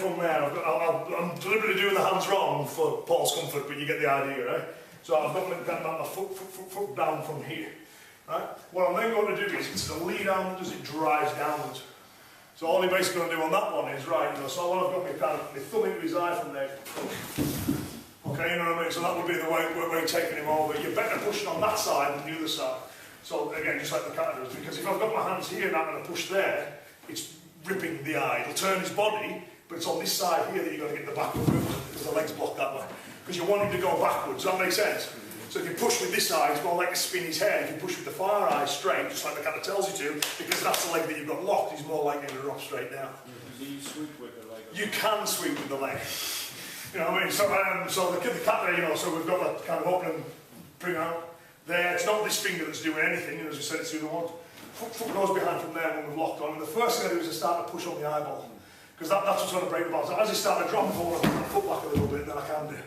from there. I'm deliberately doing the hands wrong for Paul's comfort, but you get the idea, right? So I've got my foot down from here, right? What I'm then going to do is, it's the lead arm as it drives downwards. So all you're basically going to do on that one is, right, you know, so I've got my thumb into his eye from there. Okay, you know what I mean? So that would be the way we're taking him over. You're better pushing on that side than the other side. So again, just like the kata does, because if I've got my hands here and I'm going to push there, it's ripping the eye. It'll turn his body, but it's on this side here that you've got to get the backward movement because the leg's blocked that way. Because you want him to go backwards. Does that make sense? So if you push with this eye, it's more like to spin his head. If you push with the far eye straight, just like the kata tells you to, because that's the leg that you've got locked, he's more likely to drop straight down. Do you sweep with the leg? You can sweep with the leg. You know what I mean? So the kata, you know, so we've got that kind of open and bring out. There, it's not this finger that's doing anything, and as I said, it's the other one. Foot goes behind from there when we've locked on, and the first thing I do is I start to push on the eyeball, because that's what's going to break the balance. So as I start to drop forward, I put my foot back a little bit, then I can do.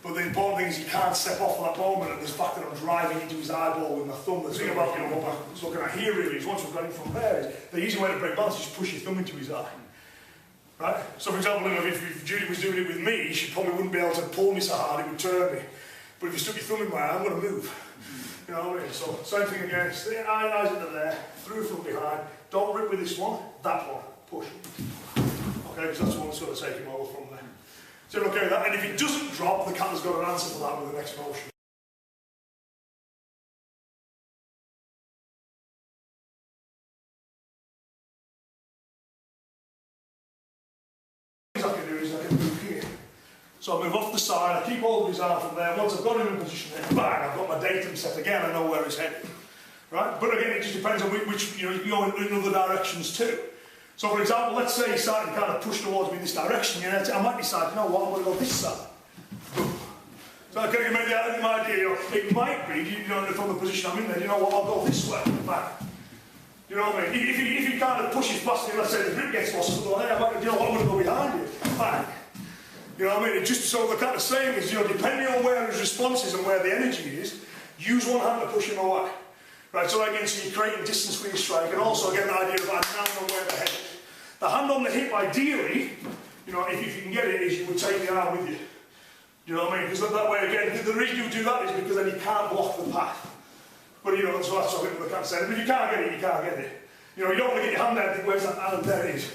But the important thing is you can't step off at that moment, and this fact that I'm driving into his eyeball with my thumb. The thing about, you know, what I'm looking at here really is once we've got him from there, is the easy way to break balance is just push your thumb into his eye. Right? So for example, if Judy was doing it with me, she probably wouldn't be able to pull me so hard, it would turn me. But if you stuck your thumb in my eye, I'm going to move. You know what I mean? So same thing again, stay eyes into there, through from behind, don't rip with this one, that one, push. Okay, because that's the one that's going to take him over from there. So okay with that, and if it doesn't drop, the kata's got an answer for that with the next motion. I can do is I can move here. So I move off the side, I keep hold of his arm from there. Once I've got him in position, then bang, I've got my datum set again, I know where he's headed. Right? But again, it just depends on which, you know, you can go in other directions too. So for example, let's say he's starting to kind of push towards me in this direction, you know, I might decide, you know what, I'm going to go this side. Boom. So I can make the idea, you know, it might be, you know, from the position I'm in there, you know what, I'll go this way, bang. You know what I mean? If he kind of pushes past me, let's say the grip gets lost, so hey, I might, you know what, I'm going to go behind you, bang. You know what I mean? It just so the kind of same is, you know, depending on where his response is and where the energy is, use one hand to push him away. Right, so again, so you're creating distance for your strike, and also again the idea of I now know where the head is. The hand on the hip, ideally, you know, if you can get it, is you would take the arm with you. You know what I mean? Because that way, again, the reason you do that is because then you can't block the path. But you know, so that's what I can't say. But if you can't get it, you can't get it. You know, you don't want to get your hand there and think, where's that hand? There it is.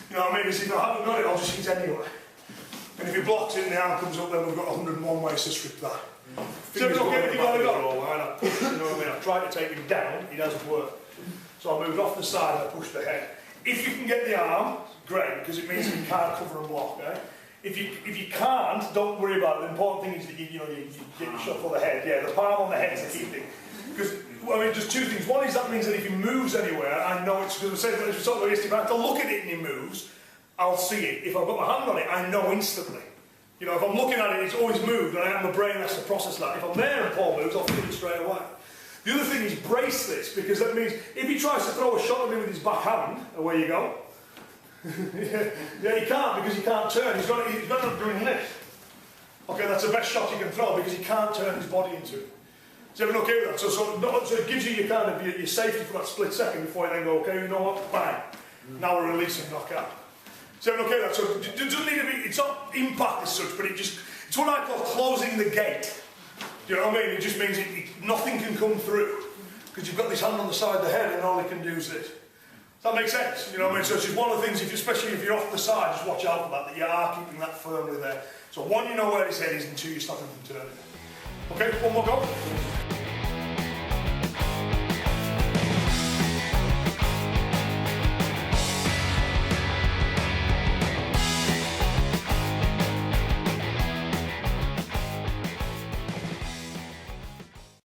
You know what I mean? Because if I haven't got it, I'll just hit anyway. And if he blocks it and the arm comes up, then we've got 101 ways to strip that. So it's okay if you've got it on. You know what I mean? I've tried to take him down, he doesn't work. So I moved off the side and I pushed the head. If you can get the arm, great, because it means that you can't cover and block, okay? If you can't, don't worry about it. The important thing is that you get your shot for the head. Yeah, the palm on the head is the key thing. Because, well, I mean, just two things. One is that means that if he moves anywhere, I know it's, because as we talked about yesterday, if I have to look at it and he moves, I'll see it. If I've got my hand on it, I know instantly. You know, if I'm looking at it, it's always moved, and my brain has to process that. If I'm there and Paul moves, I'll feel it straight away. The other thing is brace this, because that means if he tries to throw a shot at me with his back hand, away you go. Yeah, he can't, because he can't turn. He's got to do this. Okay, that's the best shot you can throw, because he can't turn his body into it. Is everyone okay with that? So it gives you your kind of your safety for that split second before you then go, okay, you know what, bang. Now we're releasing knockout. Is everyone okay with that? So it doesn't need to be, it's not impact as such, but it's what I call closing the gate. Do you know what I mean? It just means nothing can come through. Because you've got this hand on the side of the head and all it can do is this. Does that make sense? You know what I mean? So it's just one of the things, especially if you're off the side, just watch out for that you are keeping that firmly there. So one, you know where his head is, and two, you're stopping from turning. Okay, one more go.